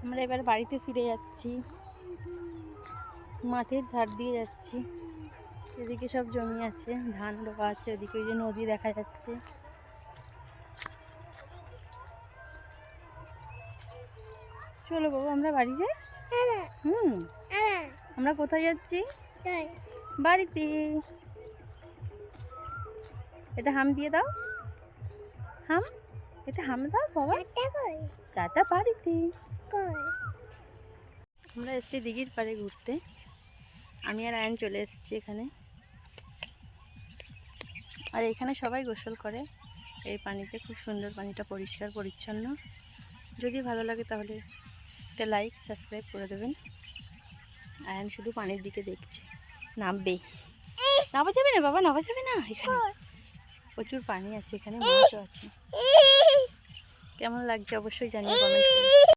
আমরা এবার বাড়িতে ফিরে যাচ্ছি, মাঠের ধার দিয়ে যাচ্ছি। এদিকে সব জমি আছে, ধান রোয়া আছে, ওদিকে ওই যে নদী দেখা যাচ্ছে। চলো বাবু আমরা বাড়ি যাই। আমরা কোথায় যাচ্ছি? বাড়িতে। এটা হাম দিয়ে দাও, হাম, এটা হাম দাও বাবা। টাটা বাড়িতে। আমরা এসেছি দিঘির পাড়ে ঘুরতে। আমি আর আয়ন চলে এসেছি এখানে। আর এখানে সবাই গোসল করে এই পানিতে। খুব সুন্দর, পানিটা পরিষ্কার পরিচ্ছন্ন। যদি ভালো লাগে তাহলে একটা লাইক সাবস্ক্রাইব করে দেবেন। আয়ন শুধু পানির দিকে দেখছে, নামবে। নামা যাবে না বাবা, নামা যাবে না। এখানে প্রচুর পানি আছে, এখানে মাছও আছে। কেমন লাগছে অবশ্যই জানিয়ে কমেন্ট করুন।